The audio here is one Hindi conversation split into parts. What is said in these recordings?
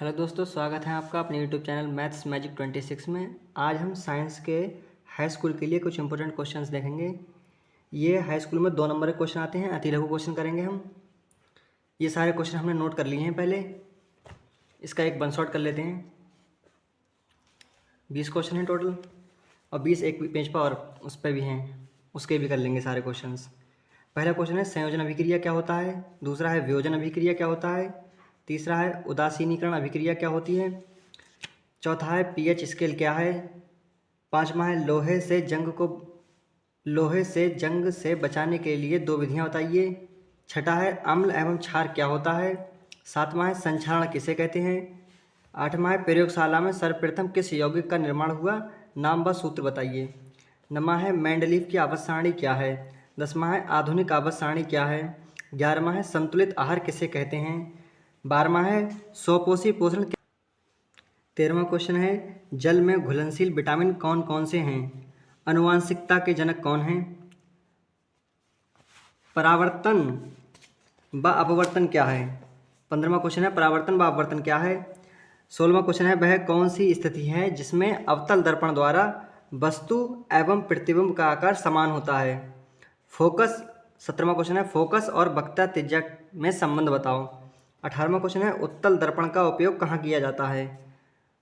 हेलो दोस्तों, स्वागत है आपका अपने यूट्यूब चैनल मैथ्स मैजिक 26 में। आज हम साइंस के हाई स्कूल के लिए कुछ इंपॉर्टेंट क्वेश्चंस देखेंगे। ये हाई स्कूल में 2 नंबर के क्वेश्चन आते हैं, अति लघु क्वेश्चन करेंगे हम। ये सारे क्वेश्चन हमने नोट कर लिए हैं पहले। इसका एक वन शॉट कर लेते हैं। 20 क्वेश्चन हैं टोटल और 20 एक पेज पर और उस पर भी हैं, उसके भी कर लेंगे सारे क्वेश्चंस। पहला क्वेश्चन है संयोजन अभिक्रिया क्या होता है। दूसरा है वियोजन अभिक्रिया क्या होता है। तीसरा है उदासीनीकरण अभिक्रिया क्या होती है। चौथा है पीएच स्केल क्या है। पांचवा है लोहे से जंग से बचाने के लिए 2 विधियां बताइए। छठा है अम्ल एवं क्षार क्या होता है। सातवां है संक्षारण किसे कहते हैं। आठवां है प्रयोगशाला में सर्वप्रथम किस यौगिक का निर्माण हुआ, नाम व सूत्र बताइए। नौवां है मेंडलीव की आवर्त सारणी क्या है। 10वां है आधुनिक आवर्त सारणी क्या है। 11वां है संतुलित आहार किसे कहते हैं। 12वां है स्वपोषी पोषण। 13वां क्वेश्चन है जल में घुलनशील विटामिन कौन कौन से हैं। आनुवांशिकता के जनक कौन हैं। परावर्तन व अपवर्तन क्या है। 15वां क्वेश्चन है परावर्तन व अपवर्तन क्या है। 16वां क्वेश्चन है वह कौन सी स्थिति है जिसमें अवतल दर्पण द्वारा वस्तु एवं प्रतिबिंब का आकार समान होता है। फोकस 17वां क्वेश्चन है फोकस और वक्रता त्रिज्या में संबंध बताओ। 18वां क्वेश्चन है उत्तल दर्पण का उपयोग कहाँ किया जाता है।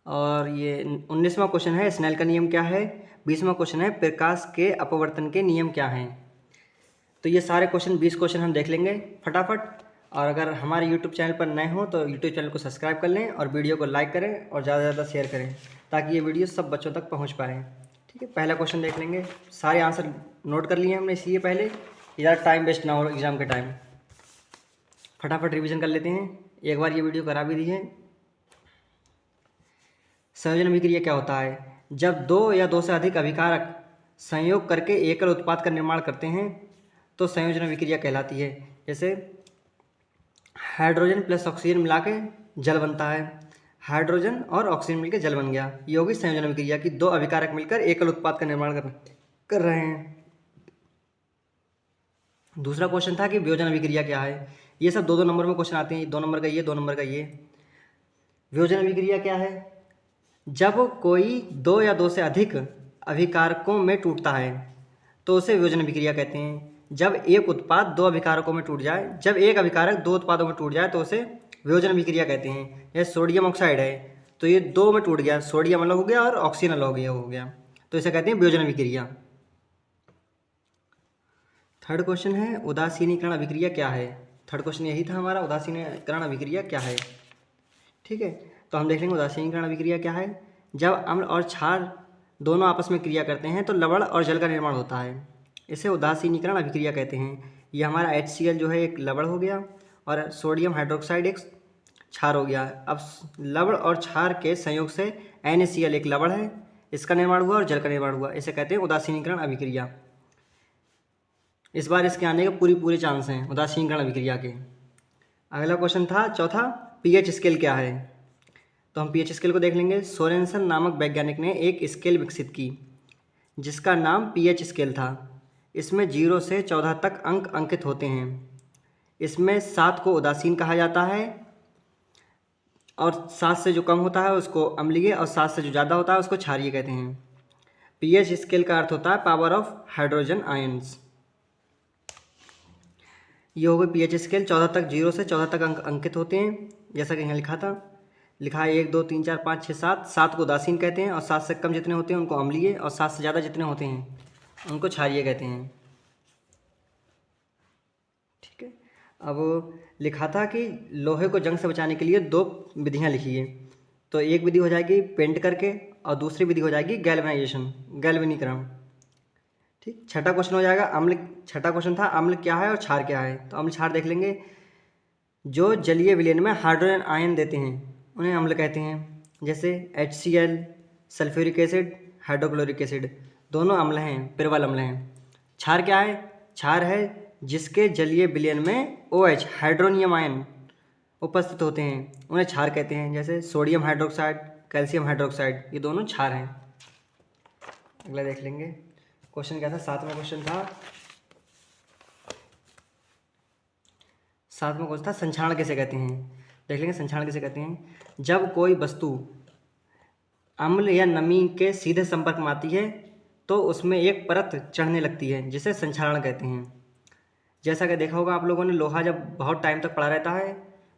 और ये 19वां क्वेश्चन है स्नेल का नियम क्या है। 20वां क्वेश्चन है प्रकाश के अपवर्तन के नियम क्या हैं। तो ये सारे क्वेश्चन 20 क्वेश्चन हम देख लेंगे फटाफट। और अगर हमारे यूट्यूब चैनल पर नए हो तो यूट्यूब चैनल को सब्सक्राइब कर लें और वीडियो को लाइक करें और ज़्यादा से ज़्यादा शेयर करें ताकि ये वीडियो सब बच्चों तक पहुँच पाए। ठीक है, पहला क्वेश्चन देख लेंगे। सारे आंसर नोट कर लिए हमने, इसलिए पहले ज़्यादा टाइम वेस्ट ना हो एग्ज़ाम के टाइम। फटाफट रिविज़न कर लेते हैं, एक बार ये वीडियो करा भी दी है। संयोजन अभिक्रिया क्या होता है। जब 2 या 2 से अधिक अभिकारक संयोग करके एकल उत्पाद का निर्माण करते हैं तो संयोजन अभिक्रिया कहलाती है। जैसे हाइड्रोजन प्लस ऑक्सीजन मिला के जल बनता है, हाइड्रोजन और ऑक्सीजन मिलकर जल बन गया। ये होगी संयोजन अभिक्रिया की 2 अभिकारक मिलकर एकल उत्पाद का निर्माण कर रहे हैं। दूसरा क्वेश्चन था कि वियोजन अभिक्रिया क्या है। ये सब 2-2 नंबर में क्वेश्चन आते हैं, 2 नंबर का ये, 2 नंबर का ये। वियोजन अभिक्रिया क्या है। जब कोई 2 या 2 से अधिक अभिकारकों में टूटता है तो उसे वियोजन अभिक्रिया कहते हैं। जब एक उत्पाद 2 अभिकारकों में टूट जाए, जब एक अभिकारक 2 उत्पादों में टूट जाए तो उसे वियोजन अभिक्रिया कहते हैं। जैसे सोडियम ऑक्साइड है तो ये 2 में टूट गया, सोडियम अलग हो गया और ऑक्सीजन अलग हो गया, तो इसे कहते हैं वियोजन अभिक्रिया। थर्ड क्वेश्चन है उदासीनीकरण अभिक्रिया क्या है। थर्ड क्वेश्चन यही था हमारा, उदासीनीकरण अभिक्रिया क्या है। ठीक है, तो हम देख लेंगे उदासीनीकरण अभिक्रिया क्या है। जब अम्ल और क्षार दोनों आपस में क्रिया करते हैं तो लवण और जल का निर्माण होता है, इसे उदासीनीकरण अभिक्रिया कहते हैं। ये हमारा HCl जो है एक लवण हो गया और सोडियम हाइड्रोक्साइड एक क्षार हो गया। अब लवण और क्षार के संयोग से NaCl एक लवण है, इसका निर्माण हुआ और जल का निर्माण हुआ, इसे कहते हैं उदासीनीकरण अभिक्रिया। इस बार इसके आने के पूरे चांस हैं उदासीनीकरण अभिक्रिया के। अगला क्वेश्चन था चौथा, पीएच स्केल क्या है। तो हम पीएच स्केल को देख लेंगे। सोरेनसन नामक वैज्ञानिक ने एक स्केल विकसित की जिसका नाम पीएच स्केल था। इसमें 0 से 14 तक अंक अंकित होते हैं। इसमें 7 को उदासीन कहा जाता है और 7 से जो कम होता है उसको अम्लीय और 7 से जो ज़्यादा होता है उसको क्षारीय कहते हैं। पीएच स्केल का अर्थ होता है पावर ऑफ हाइड्रोजन आयंस। ये हो गई पीएच स्केल। 14 तक, 0 से 14 तक अंक अंकित होते हैं, जैसा कि यहाँ लिखा है 1 2 3 4 5 6 7। 7 को उदासीन कहते हैं और 7 से कम जितने होते हैं उनको अम्लीय और 7 से ज़्यादा जितने होते हैं उनको क्षारीय कहते हैं। ठीक है, अब लिखा था कि लोहे को जंग से बचाने के लिए 2 विधियाँ लिखिए। तो एक विधि हो जाएगी पेंट करके और दूसरी विधि हो जाएगी गैल्वेनीकरण। ठीक, छठा क्वेश्चन हो जाएगा अम्ल। छठा क्वेश्चन था अम्ल क्या है और क्षार क्या है। तो अम्ल क्षार देख लेंगे। जो जलीय विलयन में हाइड्रोजन आयन देते हैं उन्हें अम्ल कहते हैं। जैसे HCl, sulphuric acid, hydrochloric acid, दोनों अम्ल हैं, प्रबल अम्ल हैं। क्षार क्या है। क्षार है जिसके जलीय विलयन में OH हाइड्रोनियम आयन उपस्थित होते हैं, उन्हें क्षार कहते हैं। जैसे सोडियम हाइड्रोक्साइड, कैल्शियम हाइड्रोक्साइड, ये दोनों क्षार हैं। अगला देख लेंगे क्वेश्चन क्या था। सातवां क्वेश्चन था संक्षारण किसे कहते हैं। देख लेंगे संक्षारण किसे कहते हैं। जब कोई वस्तु अम्ल या नमी के सीधे संपर्क में आती है तो उसमें एक परत चढ़ने लगती है, जिसे संक्षारण कहते हैं। जैसा कि देखा होगा आप लोगों ने, लोहा जब बहुत टाइम तक पड़ा रहता है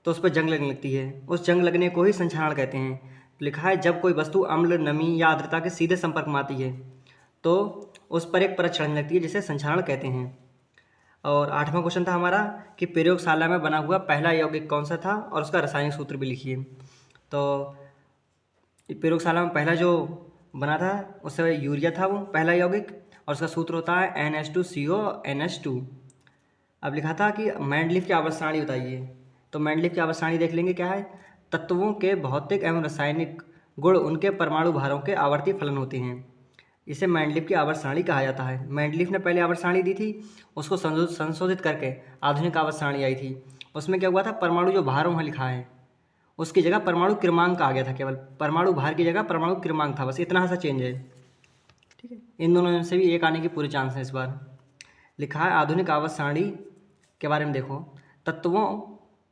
तो उस पर जंग लगने लगती है, उस जंग लगने को ही संक्षारण कहते हैं। लिखा है जब कोई वस्तु अम्ल, नमी या आर्द्रता के सीधे संपर्क में आती है तो उस पर एक परत चढ़ने लगती है, जिसे संक्षारण कहते हैं। और 8वां क्वेश्चन था हमारा कि प्रयोगशाला में बना हुआ पहला यौगिक कौन सा था और उसका रासायनिक सूत्र भी लिखिए। तो प्रयोगशाला में पहला जो बना था उससे यूरिया था वो पहला यौगिक, और उसका सूत्र होता है NH2CO NH2। अब लिखा था कि मेंडलीव की आवर्त सारणी बताइए। तो मेंडलीव की आवर्त सारणी देख लेंगे क्या है। तत्वों के भौतिक एवं रासायनिक गुण उनके परमाणु भारों के आवर्ती फलन होते हैं, इसे मेंडलीव की आवर्त सारणी कहा जाता है। मेंडलीव ने पहले आवर्त सारणी दी थी, उसको संशोधित करके आधुनिक आवर्त सारणी आई थी। उसमें क्या हुआ था, परमाणु जो भार वहाँ लिखा है उसकी जगह परमाणु क्रमांक आ गया था, केवल परमाणु भार की जगह परमाणु क्रमांक था, बस इतना सा चेंज है। ठीक है, इन दोनों में से भी एक आने की पूरी चांस है इस बार। लिखा है आधुनिक आवर्त सारणी के बारे में देखो, तत्वों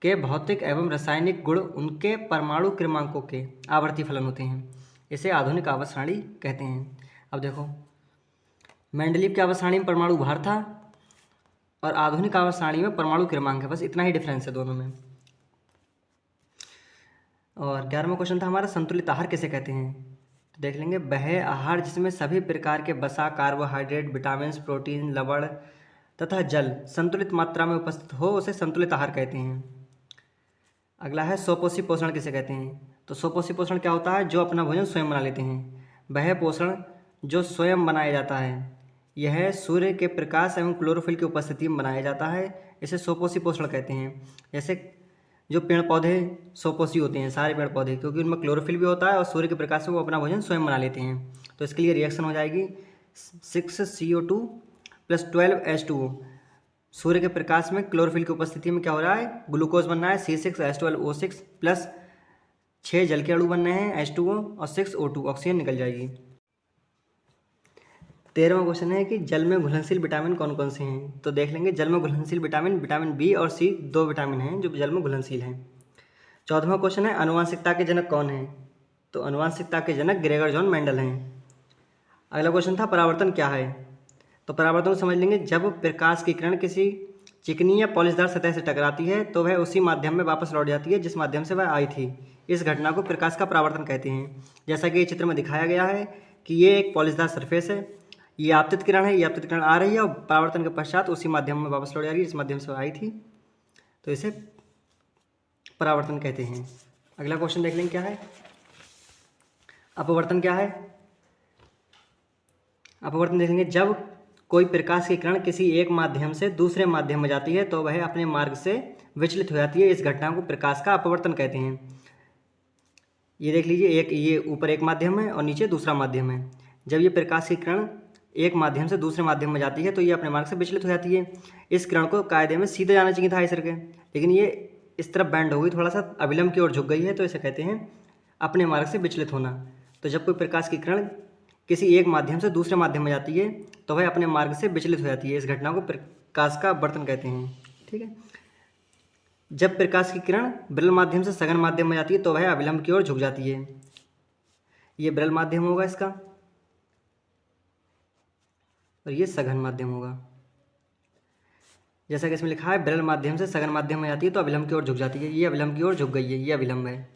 के भौतिक एवं रासायनिक गुण उनके परमाणु क्रमांकों के आवर्ती फलन होते हैं, इसे आधुनिक आवर्त सारणी कहते हैं। अब देखो, मेंडलीव की आवर्त सारणी में परमाणु भार था और आधुनिक आवर्त सारणी में परमाणु क्रमांक है, बस इतना ही डिफरेंस है दोनों में। और 11वां क्वेश्चन था हमारा संतुलित आहार किसे कहते हैं। तो देख लेंगे, वह आहार जिसमें सभी प्रकार के वसा, कार्बोहाइड्रेट, विटामिन, प्रोटीन, लवण तथा जल संतुलित मात्रा में उपस्थित हो उसे संतुलित आहार कहते हैं। अगला है स्वपोषी पोषण किसे कहते हैं। तो स्वपोषी पोषण क्या होता है, जो अपना भोजन स्वयं बना लेते हैं। वह पोषण जो स्वयं बनाया जाता है, यह सूर्य के प्रकाश एवं क्लोरोफिल की उपस्थिति में बनाया जाता है, इसे स्वपोषी पोषण कहते हैं। जैसे जो पेड़ पौधे स्वपोषी होते हैं, सारे पेड़ पौधे, क्योंकि उनमें क्लोरोफिल भी होता है और सूर्य के प्रकाश से वो अपना भोजन स्वयं बना लेते हैं। तो इसके लिए रिएक्शन हो जाएगी 6CO2 + 12H2O। सूर्य के प्रकाश में क्लोरोफिल की उपस्थिति में क्या हो रहा है, ग्लूकोज बन रहा है C6H12O6 प्लस 6 जल के अणु बन रहे हैं H2O और 6 O2, ऑक्सीजन निकल जाएगी। 13वां क्वेश्चन है कि जल में घुलनशील विटामिन कौन कौन से हैं। तो देख लेंगे, जल में घुलनशील विटामिन विटामिन बी और सी, दो विटामिन हैं जो जल में घुलनशील हैं। 14वां क्वेश्चन है आनुवंशिकता के जनक कौन हैं। तो आनुवंशिकता के जनक ग्रेगर जॉन मेंडल हैं। अगला क्वेश्चन था परावर्तन क्या है। तो परावर्तन को समझ लेंगे, जब प्रकाश की किरण किसी चिकनी या पॉलिशदार सतह से टकराती है तो वह उसी माध्यम में वापस लौट जाती है जिस माध्यम से वह आई थी। इस घटना को प्रकाश का परावर्तन कहते हैं। जैसा कि चित्र में दिखाया गया है कि ये एक पॉलिशदार सरफेस है, ये आपतित किरण है, ये आपतित किरण आ रही है और परावर्तन के पश्चात उसी माध्यम में वापस लौट जा रही है जिस माध्यम से आई थी, तो इसे परावर्तन कहते हैं। अगला क्वेश्चन देख लेंगे क्या है, अपवर्तन क्या है। अपवर्तन देखेंगे, जब कोई प्रकाश की किरण किसी एक माध्यम से दूसरे माध्यम में जाती है तो वह अपने मार्ग से विचलित हो जाती है, इस घटना को प्रकाश का अपवर्तन कहते हैं। ये देख लीजिए, एक ये ऊपर एक माध्यम है और नीचे दूसरा माध्यम है। जब ये प्रकाश की किरण एक माध्यम से दूसरे माध्यम में जाती है तो ये अपने मार्ग से विचलित हो जाती है। इस किरण को कायदे में सीधे जाना चाहिए था इस तरह के, लेकिन ये इस तरफ बैंड हो गई, थोड़ा सा अविलंब की ओर झुक गई है, तो इसे कहते हैं अपने मार्ग से विचलित होना। तो जब कोई प्रकाश की किरण किसी एक माध्यम से दूसरे माध्यम में जाती है तो वह अपने मार्ग से विचलित हो जाती है, इस घटना को प्रकाश का अपवर्तन कहते हैं। ठीक है, जब प्रकाश की किरण विरल माध्यम से सघन माध्यम में जाती है तो वह अविलंब की ओर झुक जाती है। ये विरल माध्यम होगा इसका और ये सघन माध्यम होगा। जैसा कि इसमें लिखा है, विरल माध्यम से सघन माध्यम में जाती है तो अविलंब की ओर झुक जाती है, ये अविलंब की ओर झुक गई है, ये अविलंब है।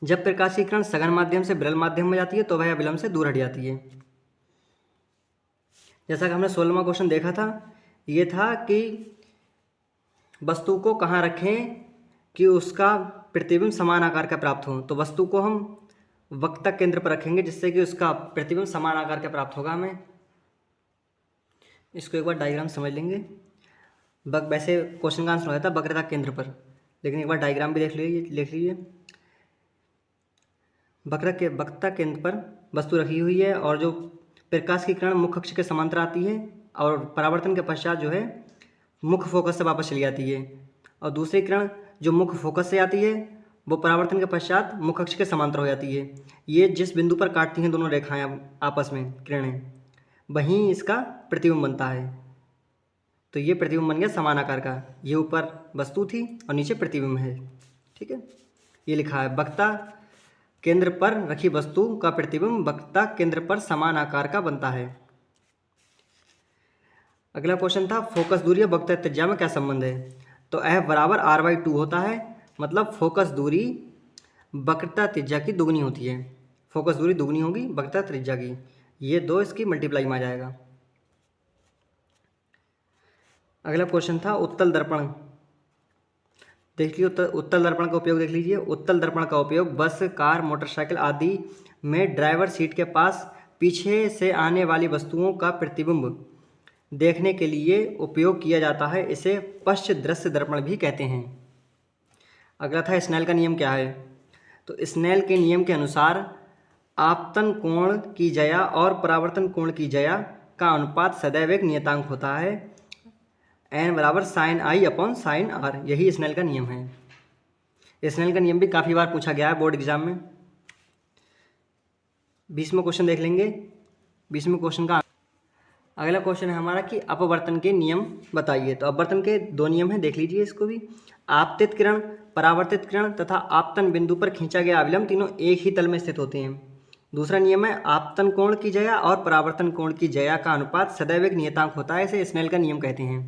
जब प्रकाश की किरण सघन माध्यम से विरल माध्यम में जाती है तो वह अविलंब से दूर हट जाती है। जैसा कि हमने 16वां क्वेश्चन देखा था, ये था कि वस्तु को कहाँ रखें कि उसका प्रतिबिंब समान आकार का प्राप्त हो। तो वस्तु को हम वक्ता केंद्र पर रखेंगे जिससे कि उसका प्रतिबिंब समान आकार का प्राप्त होगा हमें। इसको एक बार डायग्राम समझ लेंगे। वैसे क्वेश्चन का आंसर होता है वक्रता केंद्र पर, लेकिन एक बार डायग्राम भी देख लीजिए। वक्ता केंद्र पर वस्तु रखी हुई है और जो प्रकाश की किरण मुख्य अक्ष के समांतर आती है और परावर्तन के पश्चात जो है मुख्य फोकस से वापस चली जाती है, और दूसरी किरण जो मुख्य फोकस से आती है वो परावर्तन के पश्चात मुख्य अक्ष के समांतर हो जाती है। ये जिस बिंदु पर काटती हैं दोनों रेखाएं आपस में किरणें, वहीं इसका प्रतिबिंब बनता है। तो ये प्रतिबिंब बन गया समान आकार का, ये ऊपर वस्तु थी और नीचे प्रतिबिंब है। ठीक है, ये लिखा है वक्ता केंद्र पर रखी वस्तु का प्रतिबिंब वक्ता केंद्र पर समान आकार का बनता है। अगला क्वेश्चन था फोकस दूरी और वक्ता त्रिज्या में क्या संबंध है। तो F बराबर R/2 होता है, मतलब फोकस दूरी वक्रता त्रिज्या की दुगनी होती है। फोकस दूरी दुगनी होगी वक्रता त्रिज्या की, ये दो इसकी मल्टीप्लाई में आ जाएगा। अगला क्वेश्चन था उत्तल दर्पण। देख लीजिए उत्तल दर्पण का उपयोग देख लीजिए। उत्तल दर्पण का उपयोग बस, कार, मोटरसाइकिल आदि में ड्राइवर सीट के पास पीछे से आने वाली वस्तुओं का प्रतिबिंब देखने के लिए उपयोग किया जाता है। इसे पश्च दृश्य दर्पण भी कहते हैं। अगला था स्नेल का नियम क्या है। तो स्नेल के नियम के अनुसार आपतन कोण की ज्या और परावर्तन कोण की ज्या का अनुपात सदैव एक नियतांक होता है। n बराबर sine i upon sine r, यही स्नेल का नियम है। स्नेल का नियम भी काफ़ी बार पूछा गया है बोर्ड एग्जाम में। 20वां क्वेश्चन देख लेंगे। 20वें क्वेश्चन का अगला क्वेश्चन है हमारा कि अपवर्तन के नियम बताइए। तो अपवर्तन के दो नियम हैं, देख लीजिए इसको भी। आपतित किरण, परावर्तित किरण तथा आपतन बिंदु पर खींचा गया अविलंब तीनों एक ही तल में स्थित होते हैं। दूसरा नियम है आपतन कोण की ज्या और परावर्तन कोण की ज्या का अनुपात सदैव एक नियतांक होता है। इसे स्नेल का नियम कहते हैं।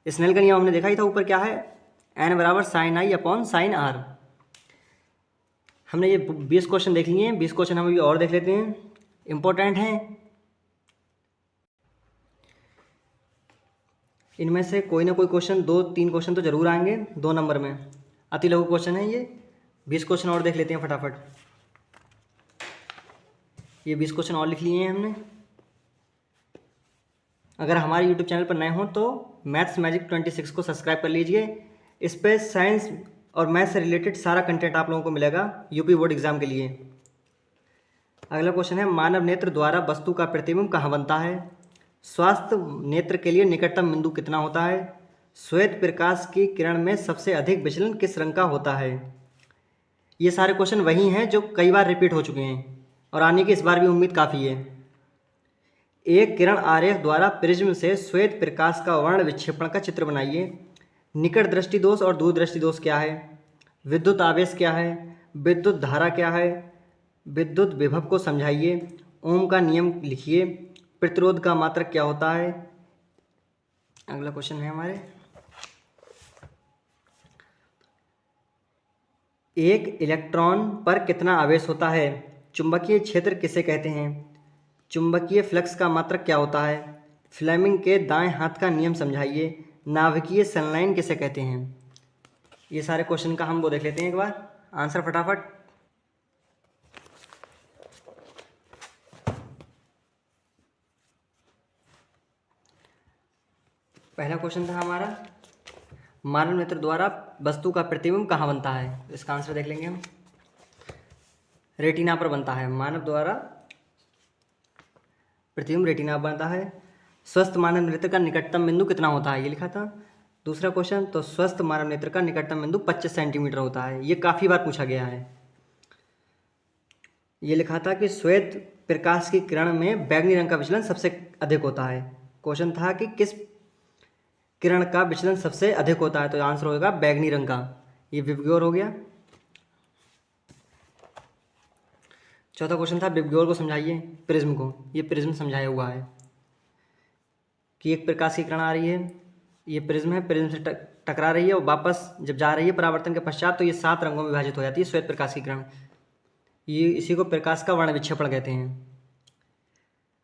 स्नेल का नियम हमने देखा ही था, ऊपर क्या है, n बराबर sine i upon sine r. हमने ये 20 क्वेश्चन देख लिए हैं। 20 क्वेश्चन हम अभी और देख लेते हैं, इंपॉर्टेंट हैं। इनमें से कोई ना कोई क्वेश्चन 2-3 क्वेश्चन तो जरूर आएंगे 2 नंबर में। अति लघु क्वेश्चन है ये। 20 क्वेश्चन और देख लेते हैं फटाफट। ये 20 क्वेश्चन और लिख लिए हैं हमने। अगर हमारे YouTube चैनल पर नए हों तो मैथ्स मैजिक 26 को सब्सक्राइब कर लीजिए। इस पर साइंस और मैथ्स से रिलेटेड सारा कंटेंट आप लोगों को मिलेगा यूपी बोर्ड एग्जाम के लिए। अगला क्वेश्चन है मानव नेत्र द्वारा वस्तु का प्रतिबिंब कहाँ बनता है। स्वास्थ्य नेत्र के लिए निकटतम बिंदु कितना होता है। श्वेत प्रकाश की किरण में सबसे अधिक विचलन किस रंग का होता है। ये सारे क्वेश्चन वही हैं जो कई बार रिपीट हो चुके हैं और आने की इस बार भी उम्मीद काफ़ी है। एक किरण आरेख द्वारा प्रिज्म से श्वेत प्रकाश का वर्ण विक्षेपण का चित्र बनाइए। निकट दृष्टि दोष और दूर दृष्टि दोष क्या है। विद्युत आवेश क्या है। विद्युत धारा क्या है। विद्युत विभव को समझाइए। ओम का नियम लिखिए। प्रतिरोध का मात्रक क्या होता है। अगला क्वेश्चन है हमारे, एक इलेक्ट्रॉन पर कितना आवेश होता है। चुंबकीय क्षेत्र किसे कहते हैं। चुंबकीय फ्लक्स का मात्रक क्या होता है। फ्लेमिंग के दाएं हाथ का नियम समझाइए। नाभिकीय संलयन किसे कहते हैं। ये सारे क्वेश्चन का हम वो देख लेते हैं एक बार, आंसर फटाफट। पहला क्वेश्चन था हमारा मानव नेत्र द्वारा वस्तु का प्रतिबिंब कहाँ बनता है। इसका आंसर देख लेंगे हम। रेटिना पर बनता है। मानव द्वारा प्रतिबिंब रेटिना पर बनता है। स्वस्थ मानव नेत्र का निकटतम बिंदु कितना होता है, ये लिखा था। दूसरा क्वेश्चन, तो स्वस्थ मानव नेत्र का निकटतम बिंदु 25 सेंटीमीटर होता है। ये काफ़ी बार पूछा गया है। ये लिखा था कि श्वेत प्रकाश की किरण में बैंगनी रंग का विचलन सबसे अधिक होता है। क्वेश्चन था कि किस किरण का विचलन सबसे अधिक होता है, तो आंसर होगा बैंगनी रंग का। ये विबग्योर हो गया। चौथा क्वेश्चन था विबग्योर को समझाइए, प्रिज्म को। ये प्रिज्म समझाया हुआ है कि एक प्रकाश की किरण आ रही है, ये प्रिज्म है, प्रिज्म से टकरा रही है और वापस जब जा रही है परावर्तन के पश्चात तो ये 7 रंगों में विभाजित हो जाती है श्वेत प्रकाश की किरण। ये इसी को प्रकाश का वर्ण विक्षेपण कहते हैं।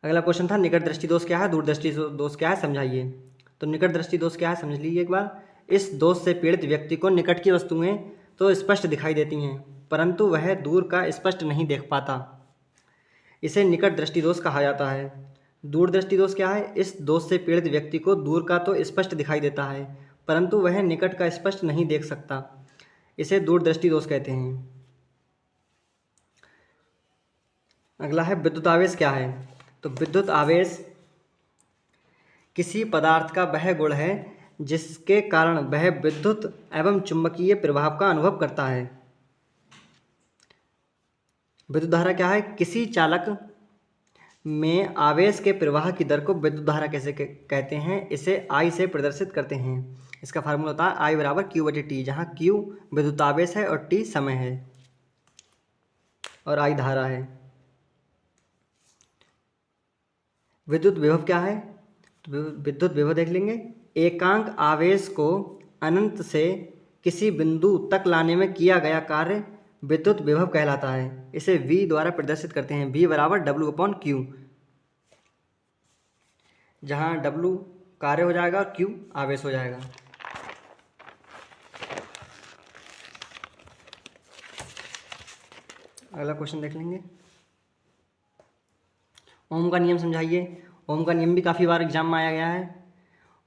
अगला क्वेश्चन था निकट दृष्टि दोष क्या है, दूर दृष्टि दोष क्या है, समझाइए। तो निकट दृष्टि दोष क्या है समझ लीजिए एक बार। इस दोष से पीड़ित व्यक्ति को निकट की वस्तुएं तो स्पष्ट दिखाई देती हैं परंतु वह दूर का स्पष्ट नहीं देख पाता। इसे निकट दृष्टि दोष कहा जाता है। दूर दृष्टि दोष क्या है, इस दोष से पीड़ित व्यक्ति को दूर का तो स्पष्ट दिखाई देता है परंतु वह निकट का स्पष्ट नहीं देख सकता। इसे दूर दृष्टि दोष कहते हैं। अगला है विद्युत आवेश क्या है। तो विद्युत आवेश किसी पदार्थ का वह गुण है जिसके कारण वह विद्युत एवं चुंबकीय प्रभाव का अनुभव करता है। विद्युत धारा क्या है, किसी चालक में आवेश के प्रवाह की दर को विद्युत धारा कैसे कहते हैं, इसे I से प्रदर्शित करते हैं। इसका फार्मूला होता है I बराबर Q/T, जहाँ Q विद्युतावेश है और T समय है और I धारा है। विद्युत विभव क्या है? तो विद्युत विभव देख लेंगे। एकांक आवेश को अनंत से किसी बिंदु तक लाने में किया गया कार्य विद्युत विभव कहलाता है। इसे V द्वारा प्रदर्शित करते हैं। V बराबर W/Q, जहाँ W कार्य हो जाएगा और Q आवेश हो जाएगा। अगला क्वेश्चन देख लेंगे। ओम का नियम समझाइए। ओम का नियम भी काफ़ी बार एग्जाम में आया गया है।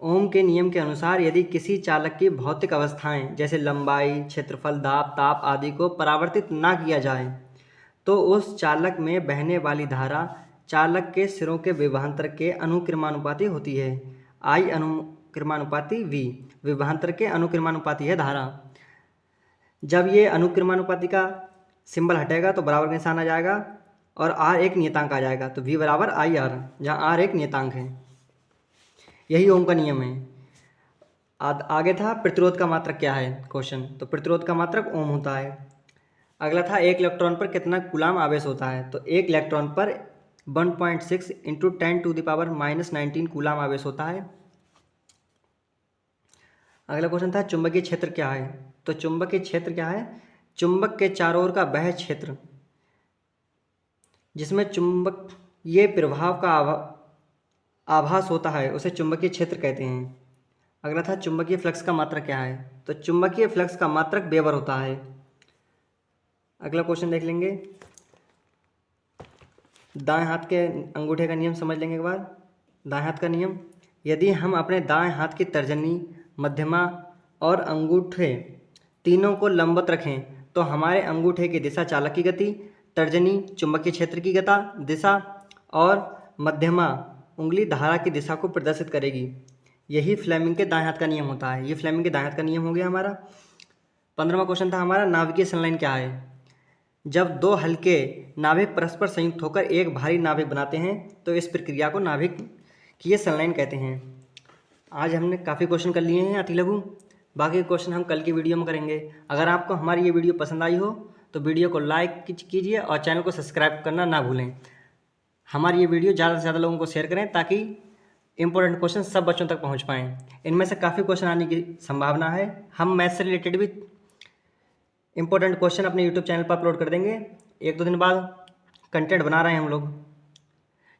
ओम के नियम के अनुसार यदि किसी चालक की भौतिक अवस्थाएं जैसे लंबाई, क्षेत्रफल, दाब, ताप आदि को परावर्तित ना किया जाए तो उस चालक में बहने वाली धारा चालक के सिरों के विभवांतर के अनुक्रमानुपाती होती है। I अनुक्रमानुपाती V विभवांतर के अनुक्रमानुपाती है धारा। जब ये अनुक्रमानुपाती का सिंबल हटेगा तो बराबर का निशान आ जाएगा और R एक नियतांक आ जाएगा, तो V बराबर IR, जहाँ R एक नियतांक है। यही ओम का नियम है। आगे था प्रतिरोध का मात्रक क्या है क्वेश्चन, तो प्रतिरोध का मात्रक ओम होता है। अगला था एक इलेक्ट्रॉन पर कितना कूलाम आवेश होता है, तो एक इलेक्ट्रॉन पर 1.6 × 10⁻⁻19 कूलाम आवेश होता है। अगला क्वेश्चन था चुंबकीय क्षेत्र क्या है, तो चुंबकीय क्षेत्र क्या है? चुंबक के चारों ओर का वह क्षेत्र जिसमें चुंबकीय प्रभाव का आभास होता है उसे चुंबकीय क्षेत्र कहते हैं। अगला था चुंबकीय फ्लक्स का मात्रक क्या है, तो चुंबकीय फ्लक्स का मात्रक वेबर होता है। अगला क्वेश्चन देख लेंगे। दाएं हाथ के अंगूठे का नियम समझ लेंगे एक बार। दाएं हाथ का नियम, यदि हम अपने दाएं हाथ की तर्जनी, मध्यमा और अंगूठे तीनों को लंबवत रखें तो हमारे अंगूठे की दिशा चालक की गति, तर्जनी चुंबकीय क्षेत्र की दिशा और मध्यमा उंगली धारा की दिशा को प्रदर्शित करेगी। यही फ्लेमिंग के दाएं हाथ का नियम होता है। ये फ्लेमिंग के दाएं हाथ का नियम हो गया हमारा। 15वां क्वेश्चन था हमारा नाभिकीय संलयन क्या है। जब दो हल्के नाभिक परस्पर संयुक्त होकर एक भारी नाभिक बनाते हैं तो इस प्रक्रिया को नाभिकीय संलयन कहते हैं। आज हमने काफ़ी क्वेश्चन कर लिए हैं अति लघु, बाकी क्वेश्चन हम कल की वीडियो में करेंगे। अगर आपको हमारी ये वीडियो पसंद आई हो तो वीडियो को लाइक कीजिए और चैनल को सब्सक्राइब करना ना भूलें। हमारी ये वीडियो ज़्यादा से ज़्यादा लोगों को शेयर करें ताकि इंपॉर्टेंट क्वेश्चन सब बच्चों तक पहुंच पाएँ। इनमें से काफ़ी क्वेश्चन आने की संभावना है। हम मैथ्स से रिलेटेड भी इंपॉर्टेंट क्वेश्चन अपने यूट्यूब चैनल पर अपलोड कर देंगे। 1-2 दिन बाद कंटेंट बना रहे हैं हम लोग।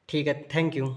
ठीक है, थैंक यू।